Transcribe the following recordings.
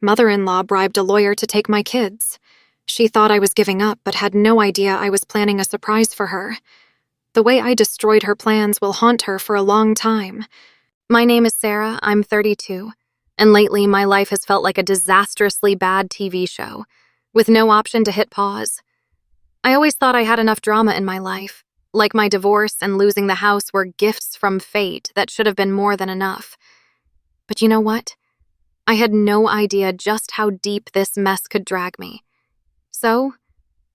mother-in-law bribed a lawyer to take my kids. She thought I was giving up, but had no idea I was planning a surprise for her. The way I destroyed her plans will haunt her for a long time. My name is Sarah, I'm 32, and lately my life has felt like a disastrously bad TV show, with no option to hit pause. I always thought I had enough drama in my life, like my divorce and losing the house were gifts from fate that should have been more than enough. But you know what? I had no idea just how deep this mess could drag me. So,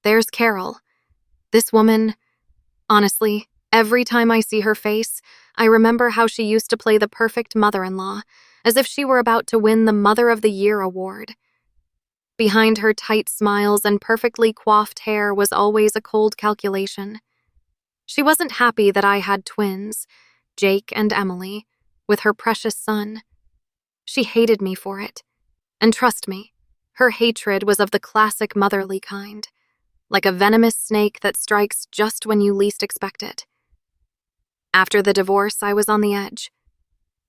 there's Carol. This woman, honestly, every time I see her face, I remember how she used to play the perfect mother-in-law, as if she were about to win the Mother of the Year award. Behind her tight smiles and perfectly coiffed hair was always a cold calculation. She wasn't happy that I had twins, Jake and Emily, with her precious son. She hated me for it. And trust me, her hatred was of the classic motherly kind, like a venomous snake that strikes just when you least expect it. After the divorce, I was on the edge.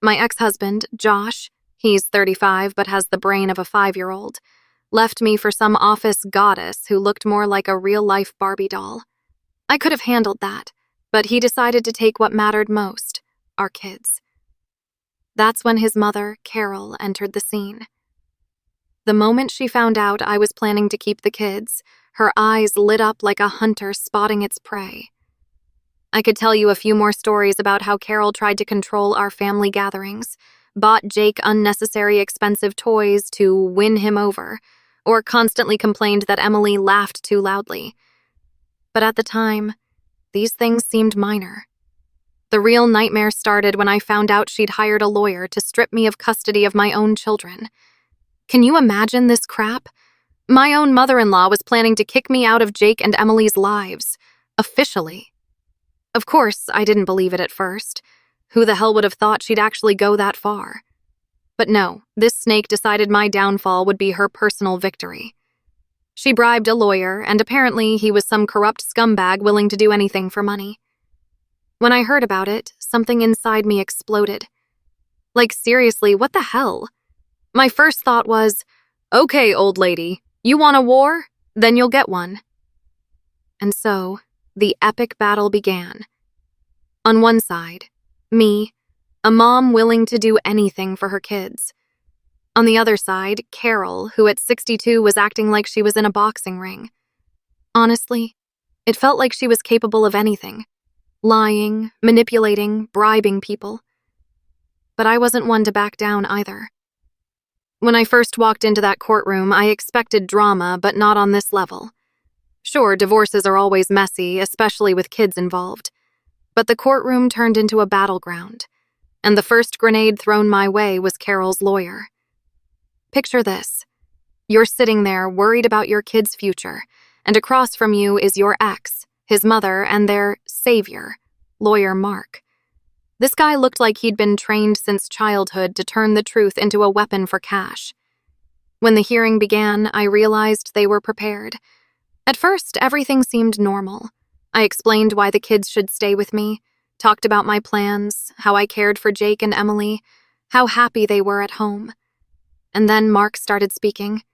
My ex-husband, Josh, he's 35 but has the brain of a 5-year-old, left me for some office goddess who looked more like a real-life Barbie doll. I could have handled that, but he decided to take what mattered most, our kids. That's when his mother, Carol, entered the scene. The moment she found out I was planning to keep the kids, her eyes lit up like a hunter spotting its prey. I could tell you a few more stories about how Carol tried to control our family gatherings, bought Jake unnecessary expensive toys to win him over, or constantly complained that Emily laughed too loudly. But at the time, these things seemed minor. The real nightmare started when I found out she'd hired a lawyer to strip me of custody of my own children. Can you imagine this crap? My own mother-in-law was planning to kick me out of Jake and Emily's lives, officially. Of course, I didn't believe it at first. Who the hell would have thought she'd actually go that far? But no, this snake decided my downfall would be her personal victory. She bribed a lawyer, and apparently he was some corrupt scumbag willing to do anything for money. When I heard about it, something inside me exploded. Like, seriously, what the hell? My first thought was, okay, old lady, you want a war? Then you'll get one. And so, the epic battle began. On one side, me, a mom willing to do anything for her kids. On the other side, Carol, who at 62 was acting like she was in a boxing ring. Honestly, it felt like she was capable of anything. Lying, manipulating, bribing people. But I wasn't one to back down either. When I first walked into that courtroom, I expected drama, but not on this level. Sure, divorces are always messy, especially with kids involved. But the courtroom turned into a battleground, and the first grenade thrown my way was Carol's lawyer. Picture this. You're sitting there worried about your kid's future, and across from you is your ex, his mother, and their savior, lawyer Mark. This guy looked like he'd been trained since childhood to turn the truth into a weapon for cash. When the hearing began, I realized they were prepared. At first, everything seemed normal. I explained why the kids should stay with me, talked about my plans, how I cared for Jake and Emily, how happy they were at home. And then Mark started speaking.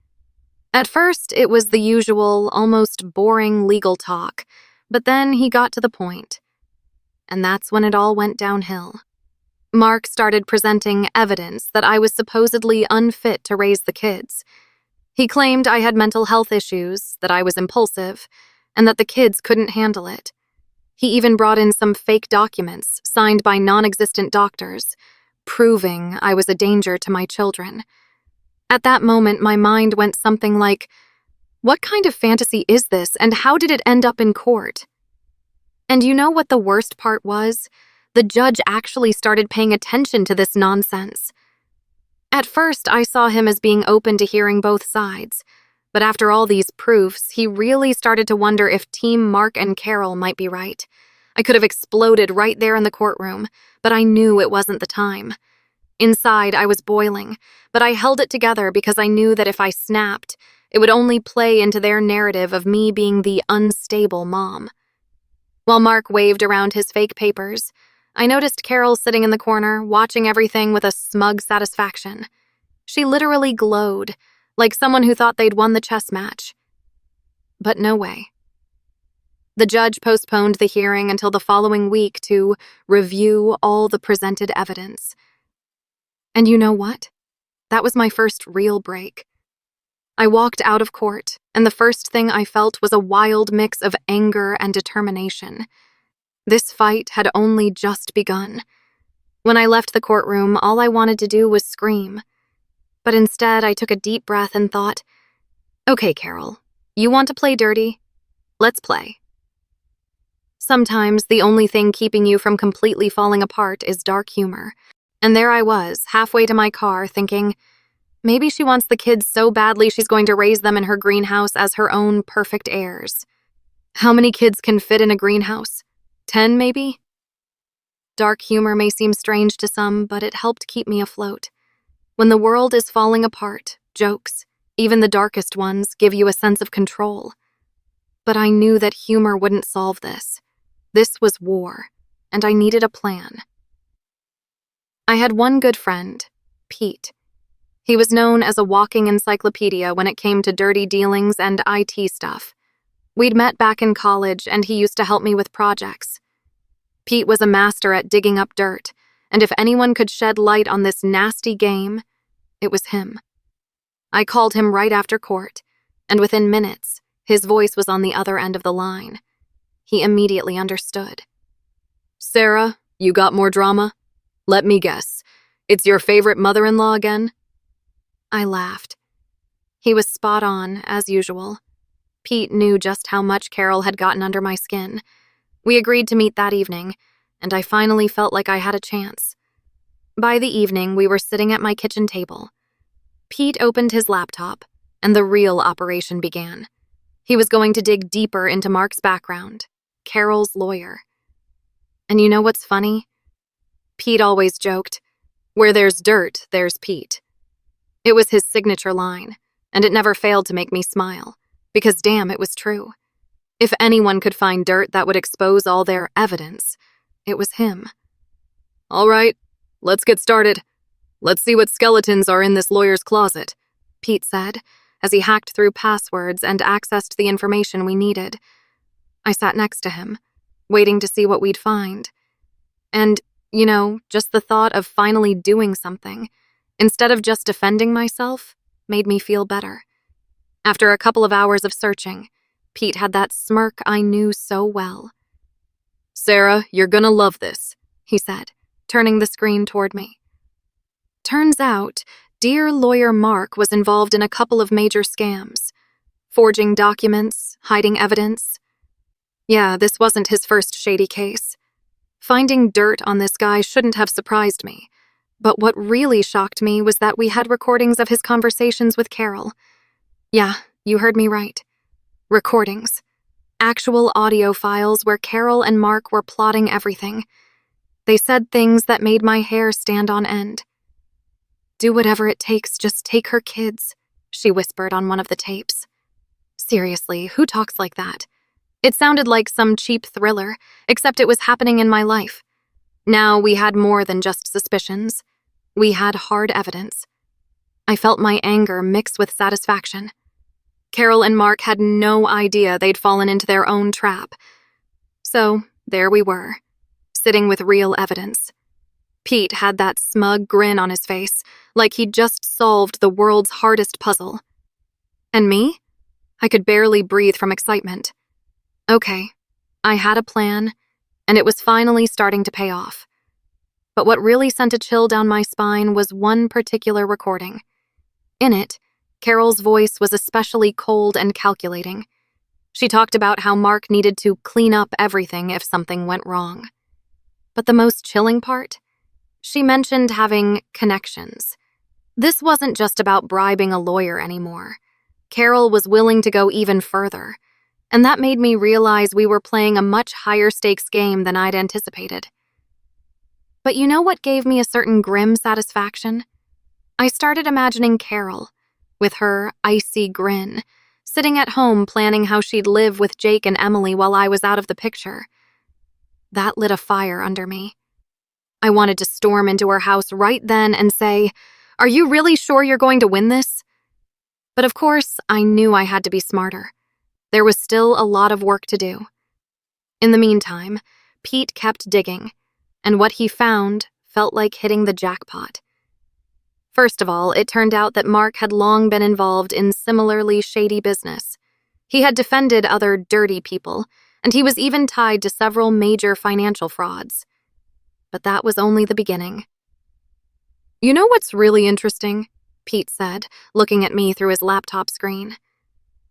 At first, it was the usual, almost boring legal talk, but then he got to the point. And that's when it all went downhill. Mark started presenting evidence that I was supposedly unfit to raise the kids. He claimed I had mental health issues, that I was impulsive, and that the kids couldn't handle it. He even brought in some fake documents signed by non-existent doctors, proving I was a danger to my children. At that moment, my mind went something like, what kind of fantasy is this, and how did it end up in court? And you know what the worst part was? The judge actually started paying attention to this nonsense. At first, I saw him as being open to hearing both sides, but after all these proofs, he really started to wonder if Team Mark and Carol might be right. I could have exploded right there in the courtroom, but I knew it wasn't the time. Inside, I was boiling, but I held it together because I knew that if I snapped, it would only play into their narrative of me being the unstable mom. While Mark waved around his fake papers, I noticed Carol sitting in the corner, watching everything with a smug satisfaction. She literally glowed, like someone who thought they'd won the chess match. But no way. The judge postponed the hearing until the following week to review all the presented evidence. And you know what? That was my first real break. I walked out of court, and the first thing I felt was a wild mix of anger and determination. This fight had only just begun. When I left the courtroom, all I wanted to do was scream. But instead, I took a deep breath and thought, "Okay, Carol, you want to play dirty? Let's play." Sometimes the only thing keeping you from completely falling apart is dark humor. And there I was, halfway to my car, thinking, maybe she wants the kids so badly she's going to raise them in her greenhouse as her own perfect heirs. How many kids can fit in a greenhouse? 10, maybe? Dark humor may seem strange to some, but it helped keep me afloat. When the world is falling apart, jokes, even the darkest ones, give you a sense of control. But I knew that humor wouldn't solve this. This was war, and I needed a plan. I had one good friend, Pete. He was known as a walking encyclopedia when it came to dirty dealings and IT stuff. We'd met back in college, and he used to help me with projects. Pete was a master at digging up dirt, and if anyone could shed light on this nasty game, it was him. I called him right after court, and within minutes, his voice was on the other end of the line. He immediately understood. "Sarah, you got more drama? Let me guess. It's your favorite mother-in-law again?" I laughed. He was spot on, as usual. Pete knew just how much Carol had gotten under my skin. We agreed to meet that evening, and I finally felt like I had a chance. By the evening, we were sitting at my kitchen table. Pete opened his laptop, and the real operation began. He was going to dig deeper into Mark's background, Carol's lawyer. And you know what's funny? Pete always joked, "Where there's dirt, there's Pete." It was his signature line, and it never failed to make me smile, because damn, it was true. If anyone could find dirt that would expose all their evidence, it was him. "All right, let's get started. Let's see what skeletons are in this lawyer's closet," Pete said, as he hacked through passwords and accessed the information we needed. I sat next to him, waiting to see what we'd find. And, just the thought of finally doing something, instead of just defending myself, made me feel better. After a couple of hours of searching, Pete had that smirk I knew so well. "Sarah, you're gonna love this," he said, turning the screen toward me. Turns out, dear lawyer Mark was involved in a couple of major scams. Forging documents, hiding evidence. Yeah, this wasn't his first shady case. Finding dirt on this guy shouldn't have surprised me. But what really shocked me was that we had recordings of his conversations with Carol. Yeah, you heard me right. Recordings. Actual audio files where Carol and Mark were plotting everything. They said things that made my hair stand on end. "Do whatever it takes, just take her kids," she whispered on one of the tapes. Seriously, who talks like that? It sounded like some cheap thriller, except it was happening in my life. Now we had more than just suspicions. We had hard evidence. I felt my anger mix with satisfaction. Carol and Mark had no idea they'd fallen into their own trap. So, there we were, sitting with real evidence. Pete had that smug grin on his face, like he'd just solved the world's hardest puzzle. And me? I could barely breathe from excitement. Okay, I had a plan, and it was finally starting to pay off. But what really sent a chill down my spine was one particular recording. In it, Carol's voice was especially cold and calculating. She talked about how Mark needed to clean up everything if something went wrong. But the most chilling part? She mentioned having connections. This wasn't just about bribing a lawyer anymore. Carol was willing to go even further, and that made me realize we were playing a much higher stakes game than I'd anticipated. But you know what gave me a certain grim satisfaction? I started imagining Carol, with her icy grin, sitting at home planning how she'd live with Jake and Emily while I was out of the picture. That lit a fire under me. I wanted to storm into her house right then and say, "Are you really sure you're going to win this?" But of course, I knew I had to be smarter. There was still a lot of work to do. In the meantime, Pete kept digging, and what he found felt like hitting the jackpot. First of all, it turned out that Mark had long been involved in similarly shady business. He had defended other dirty people, and he was even tied to several major financial frauds. But that was only the beginning. "You know what's really interesting?" Pete said, looking at me through his laptop screen.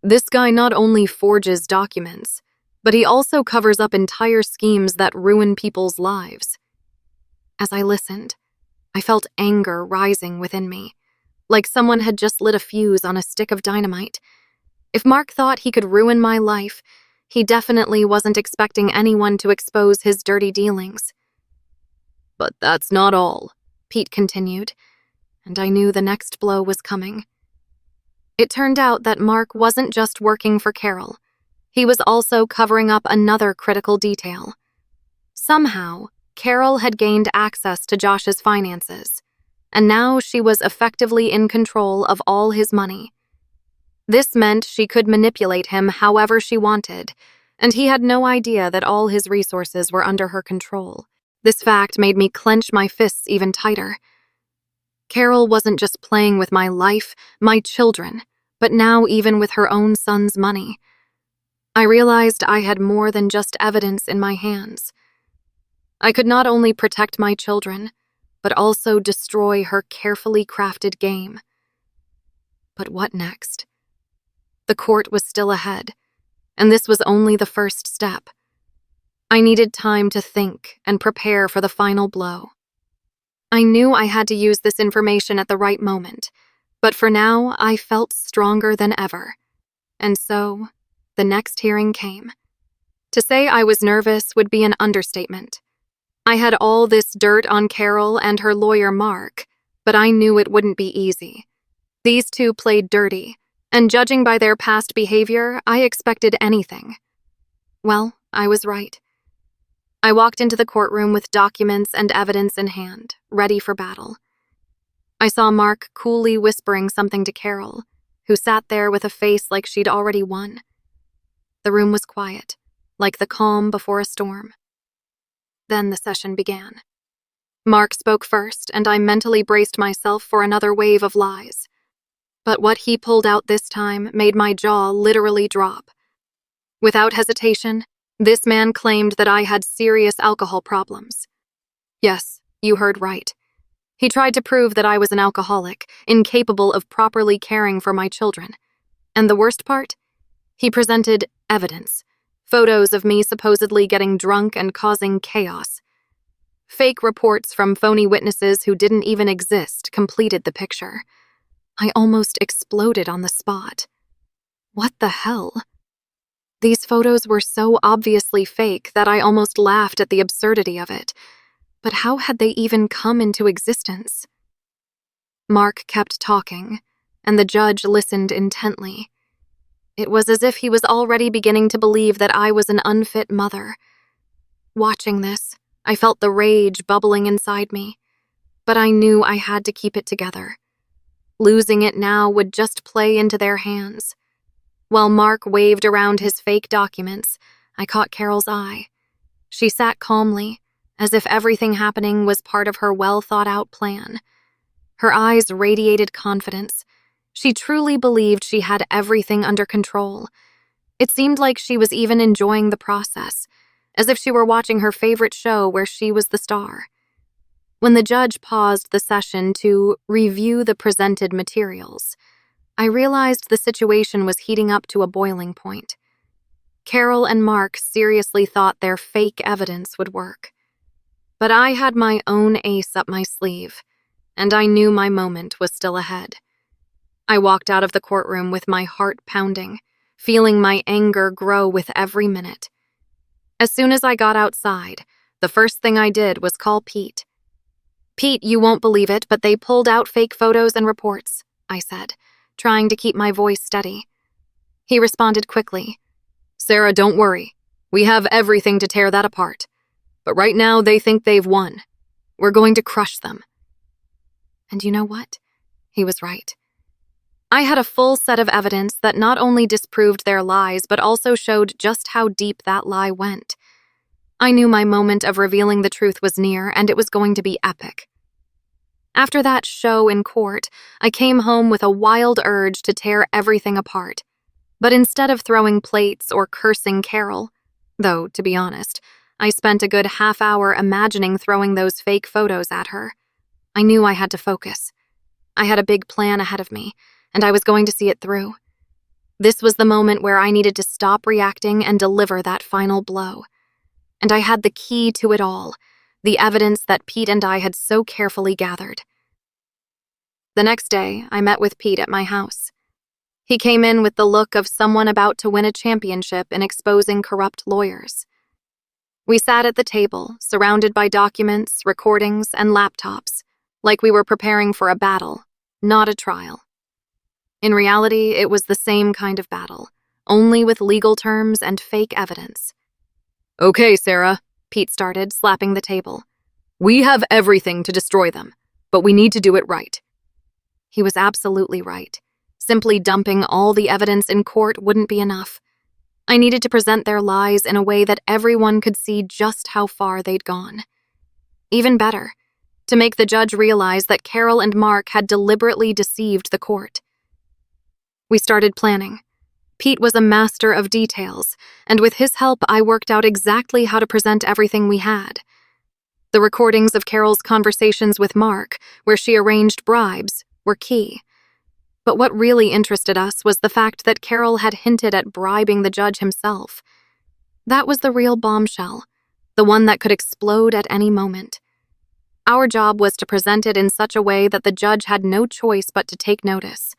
"This guy not only forges documents, but he also covers up entire schemes that ruin people's lives." As I listened, I felt anger rising within me, like someone had just lit a fuse on a stick of dynamite. If Mark thought he could ruin my life, he definitely wasn't expecting anyone to expose his dirty dealings. "But that's not all," Pete continued, and I knew the next blow was coming. It turned out that Mark wasn't just working for Carol. He was also covering up another critical detail. Somehow, Carol had gained access to Josh's finances, and now she was effectively in control of all his money. This meant she could manipulate him however she wanted, and he had no idea that all his resources were under her control. This fact made me clench my fists even tighter. Carol wasn't just playing with my life, my children, but now even with her own son's money. I realized I had more than just evidence in my hands. I could not only protect my children, but also destroy her carefully crafted game. But what next? The court was still ahead, and this was only the first step. I needed time to think and prepare for the final blow. I knew I had to use this information at the right moment, but for now I felt stronger than ever. And so, the next hearing came. To say I was nervous would be an understatement. I had all this dirt on Carol and her lawyer Mark, but I knew it wouldn't be easy. These two played dirty, and judging by their past behavior, I expected anything. Well, I was right. I walked into the courtroom with documents and evidence in hand, ready for battle. I saw Mark coolly whispering something to Carol, who sat there with a face like she'd already won. The room was quiet, like the calm before a storm. Then the session began. Mark spoke first, and I mentally braced myself for another wave of lies. But what he pulled out this time made my jaw literally drop. Without hesitation, this man claimed that I had serious alcohol problems. Yes, you heard right. He tried to prove that I was an alcoholic, incapable of properly caring for my children. And the worst part? He presented evidence. Photos of me supposedly getting drunk and causing chaos. Fake reports from phony witnesses who didn't even exist completed the picture. I almost exploded on the spot. What the hell? These photos were so obviously fake that I almost laughed at the absurdity of it. But how had they even come into existence? Mark kept talking, and the judge listened intently. It was as if he was already beginning to believe that I was an unfit mother. Watching this, I felt the rage bubbling inside me, but I knew I had to keep it together. Losing it now would just play into their hands. While Mark waved around his fake documents, I caught Carol's eye. She sat calmly, as if everything happening was part of her well-thought-out plan. Her eyes radiated confidence. She truly believed she had everything under control. It seemed like she was even enjoying the process, as if she were watching her favorite show where she was the star. When the judge paused the session to review the presented materials, I realized the situation was heating up to a boiling point. Carol and Mark seriously thought their fake evidence would work. But I had my own ace up my sleeve, and I knew my moment was still ahead. I walked out of the courtroom with my heart pounding, feeling my anger grow with every minute. As soon as I got outside, the first thing I did was call Pete. "Pete, you won't believe it, but they pulled out fake photos and reports," I said, trying to keep my voice steady. He responded quickly. "Sarah, don't worry. We have everything to tear that apart. But right now they think they've won. We're going to crush them." And you know what? He was right. I had a full set of evidence that not only disproved their lies but also showed just how deep that lie went. I knew my moment of revealing the truth was near, and it was going to be epic. After that show in court, I came home with a wild urge to tear everything apart. But instead of throwing plates or cursing Carol, though, to be honest, I spent a good half hour imagining throwing those fake photos at her, I knew I had to focus. I had a big plan ahead of me, and I was going to see it through. This was the moment where I needed to stop reacting and deliver that final blow. And I had the key to it all, the evidence that Pete and I had so carefully gathered. The next day, I met with Pete at my house. He came in with the look of someone about to win a championship in exposing corrupt lawyers. We sat at the table, surrounded by documents, recordings, and laptops, like we were preparing for a battle, not a trial. In reality, it was the same kind of battle, only with legal terms and fake evidence. "Okay, Sarah," Pete started, slapping the table. "We have everything to destroy them, but we need to do it right." He was absolutely right. Simply dumping all the evidence in court wouldn't be enough. I needed to present their lies in a way that everyone could see just how far they'd gone. Even better, to make the judge realize that Carol and Mark had deliberately deceived the court. We started planning. Pete was a master of details, and with his help, I worked out exactly how to present everything we had. The recordings of Carol's conversations with Mark, where she arranged bribes, were key. But what really interested us was the fact that Carol had hinted at bribing the judge himself. That was the real bombshell, the one that could explode at any moment. Our job was to present it in such a way that the judge had no choice but to take notice.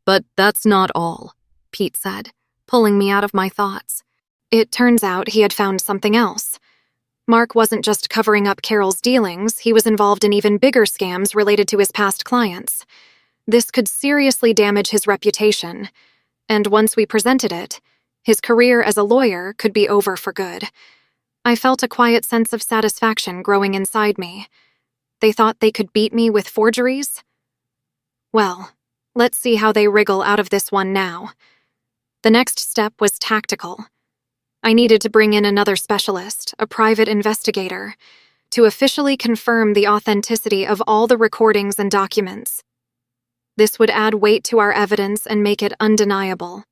"But that's not all," Pete said, pulling me out of my thoughts. It turns out he had found something else. Mark wasn't just covering up Carol's dealings, he was involved in even bigger scams related to his past clients. This could seriously damage his reputation, and once we presented it, his career as a lawyer could be over for good. I felt a quiet sense of satisfaction growing inside me. They thought they could beat me with forgeries? Well, let's see how they wriggle out of this one now. The next step was tactical. I needed to bring in another specialist, a private investigator, to officially confirm the authenticity of all the recordings and documents. This would add weight to our evidence and make it undeniable.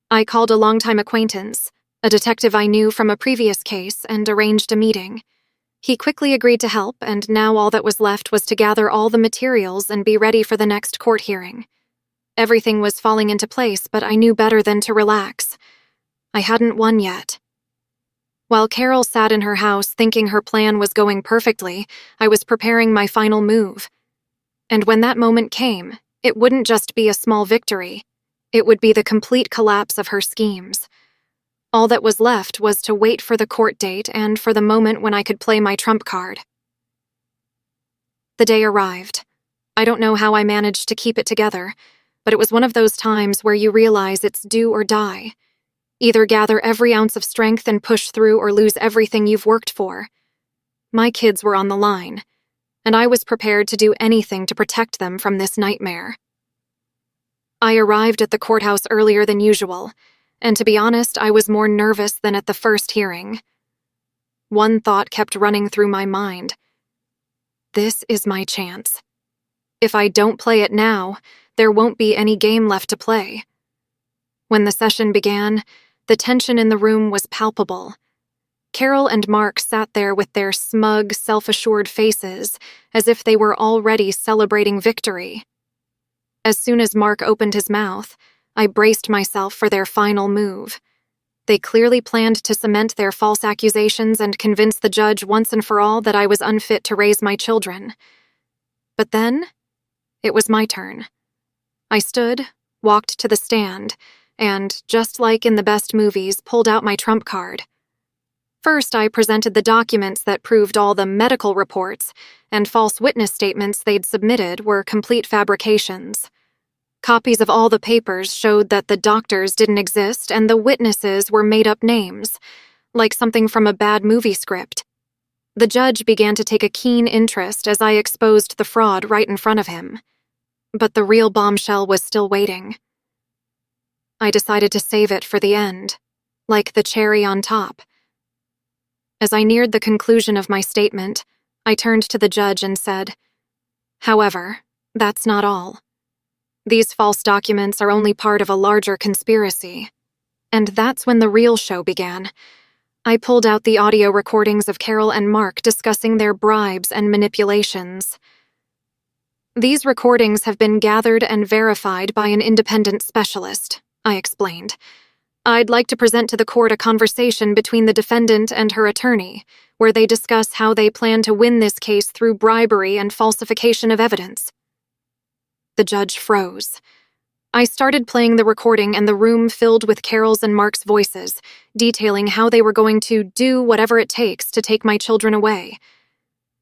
I called a longtime acquaintance, a detective I knew from a previous case, and arranged a meeting. He quickly agreed to help, and now all that was left was to gather all the materials and be ready for the next court hearing. Everything was falling into place, but I knew better than to relax. I hadn't won yet. While Carol sat in her house thinking her plan was going perfectly, I was preparing my final move. And when that moment came, it wouldn't just be a small victory. It would be the complete collapse of her schemes. All that was left was to wait for the court date and for the moment when I could play my trump card. The day arrived. I don't know how I managed to keep it together, but it was one of those times where you realize it's do or die. Either gather every ounce of strength and push through or lose everything you've worked for. My kids were on the line, and I was prepared to do anything to protect them from this nightmare. I arrived at the courthouse earlier than usual, and to be honest, I was more nervous than at the first hearing. One thought kept running through my mind. This is my chance. If I don't play it now, there won't be any game left to play. When the session began, the tension in the room was palpable. Carol and Mark sat there with their smug, self-assured faces, as if they were already celebrating victory. As soon as Mark opened his mouth, I braced myself for their final move. They clearly planned to cement their false accusations and convince the judge once and for all that I was unfit to raise my children. But then, it was my turn. I stood, walked to the stand, and, just like in the best movies, pulled out my trump card. First, I presented the documents that proved all the medical reports and false witness statements they'd submitted were complete fabrications. Copies of all the papers showed that the doctors didn't exist and the witnesses were made-up names, like something from a bad movie script. The judge began to take a keen interest as I exposed the fraud right in front of him. But the real bombshell was still waiting. I decided to save it for the end, like the cherry on top. As I neared the conclusion of my statement, I turned to the judge and said, "However, that's not all. These false documents are only part of a larger conspiracy." And that's when the real show began. I pulled out the audio recordings of Carol and Mark discussing their bribes and manipulations. "These recordings have been gathered and verified by an independent specialist," I explained. "I'd like to present to the court a conversation between the defendant and her attorney, where they discuss how they plan to win this case through bribery and falsification of evidence." The judge froze. I started playing the recording and the room filled with Carol's and Mark's voices, detailing how they were going to do whatever it takes to take my children away.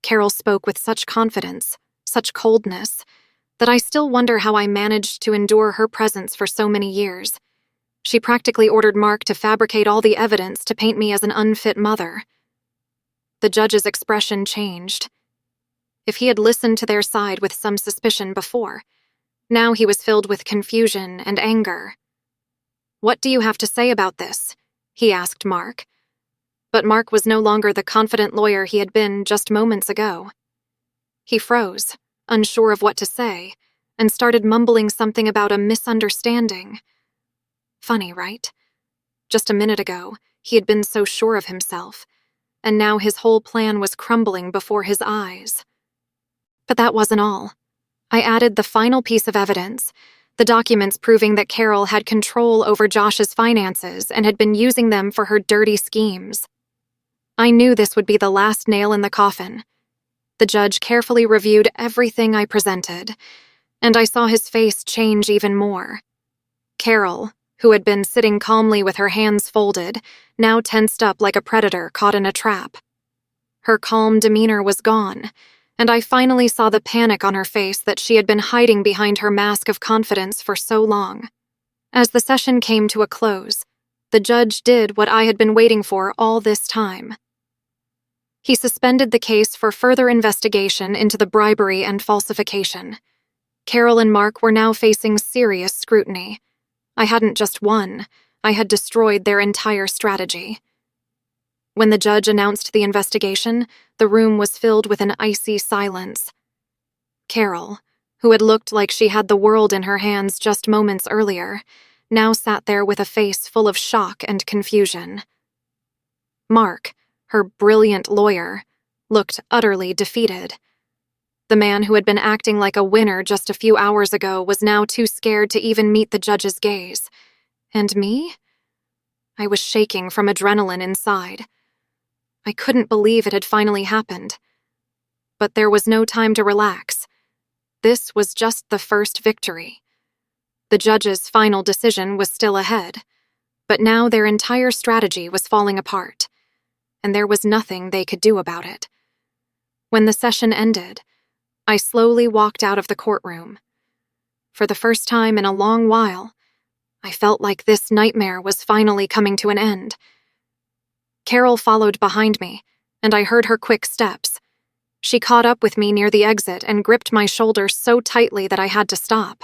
Carol spoke with such confidence, such coldness, that I still wonder how I managed to endure her presence for so many years. She practically ordered Mark to fabricate all the evidence to paint me as an unfit mother. The judge's expression changed. If he had listened to their side with some suspicion before, now he was filled with confusion and anger. "What do you have to say about this?" he asked Mark. But Mark was no longer the confident lawyer he had been just moments ago. He froze, unsure of what to say, and started mumbling something about a misunderstanding. Funny, right? Just a minute ago, he had been so sure of himself, and now his whole plan was crumbling before his eyes. But that wasn't all. I added the final piece of evidence, the documents proving that Carol had control over Josh's finances and had been using them for her dirty schemes. I knew this would be the last nail in the coffin. The judge carefully reviewed everything I presented, and I saw his face change even more. Carol, who had been sitting calmly with her hands folded, now tensed up like a predator caught in a trap. Her calm demeanor was gone, and I finally saw the panic on her face that she had been hiding behind her mask of confidence for so long. As the session came to a close, the judge did what I had been waiting for all this time. He suspended the case for further investigation into the bribery and falsification. Carol and Mark were now facing serious scrutiny. I hadn't just won, I had destroyed their entire strategy. When the judge announced the investigation, the room was filled with an icy silence. Carol, who had looked like she had the world in her hands just moments earlier, now sat there with a face full of shock and confusion. Mark, her brilliant lawyer, looked utterly defeated. The man who had been acting like a winner just a few hours ago was now too scared to even meet the judge's gaze. And me? I was shaking from adrenaline inside. I couldn't believe it had finally happened. But there was no time to relax. This was just the first victory. The judge's final decision was still ahead, but now their entire strategy was falling apart, and there was nothing they could do about it. When the session ended, I slowly walked out of the courtroom. For the first time in a long while, I felt like this nightmare was finally coming to an end. Carol followed behind me, and I heard her quick steps. She caught up with me near the exit and gripped my shoulder so tightly that I had to stop.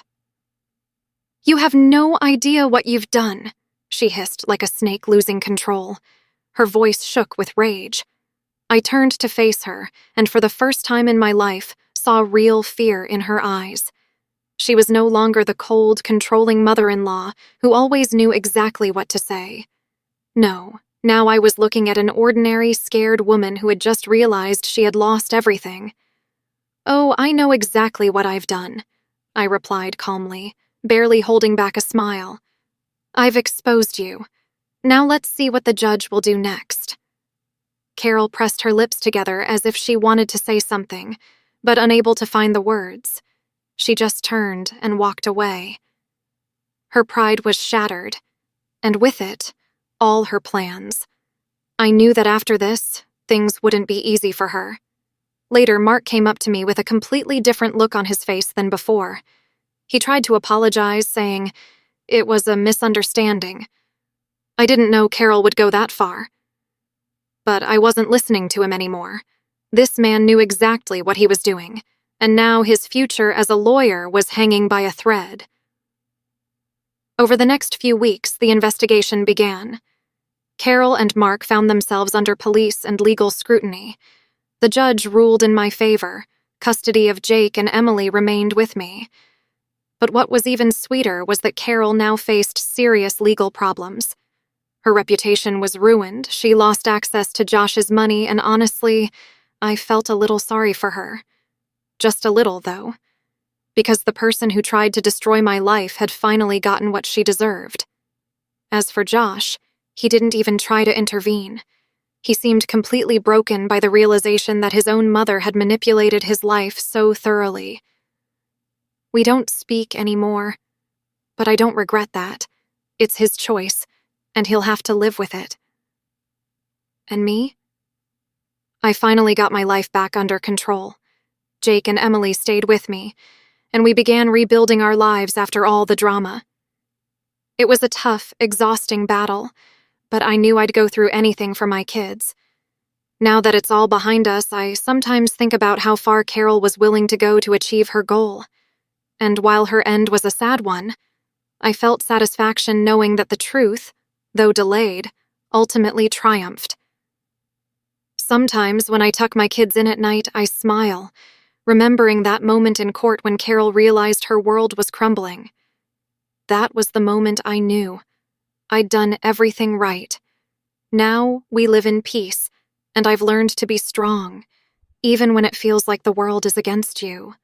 "You have no idea what you've done," she hissed like a snake losing control. Her voice shook with rage. I turned to face her, and for the first time in my life, saw real fear in her eyes. She was no longer the cold, controlling mother-in-law who always knew exactly what to say. No. Now I was looking at an ordinary, scared woman who had just realized she had lost everything. "Oh, I know exactly what I've done," I replied calmly, barely holding back a smile. "I've exposed you. Now let's see what the judge will do next." Carol pressed her lips together as if she wanted to say something, but unable to find the words. She just turned and walked away. Her pride was shattered, and with it, all her plans. I knew that after this, things wouldn't be easy for her. Later, Mark came up to me with a completely different look on his face than before. He tried to apologize, saying it was a misunderstanding. I didn't know Carol would go that far. But I wasn't listening to him anymore. This man knew exactly what he was doing, and now his future as a lawyer was hanging by a thread. Over the next few weeks, the investigation began. Carol and Mark found themselves under police and legal scrutiny. The judge ruled in my favor. Custody of Jake and Emily remained with me. But what was even sweeter was that Carol now faced serious legal problems. Her reputation was ruined, she lost access to Josh's money, and honestly, I felt a little sorry for her. Just a little, though. Because the person who tried to destroy my life had finally gotten what she deserved. As for Josh, he didn't even try to intervene. He seemed completely broken by the realization that his own mother had manipulated his life so thoroughly. We don't speak anymore, but I don't regret that. It's his choice, and he'll have to live with it. And me? I finally got my life back under control. Jake and Emily stayed with me, and we began rebuilding our lives after all the drama. It was a tough, exhausting battle, but I knew I'd go through anything for my kids. Now that it's all behind us, I sometimes think about how far Carol was willing to go to achieve her goal. And while her end was a sad one, I felt satisfaction knowing that the truth, though delayed, ultimately triumphed. Sometimes when I tuck my kids in at night, I smile, remembering that moment in court when Carol realized her world was crumbling. That was the moment I knew. I'd done everything right. Now we live in peace, and I've learned to be strong, even when it feels like the world is against you.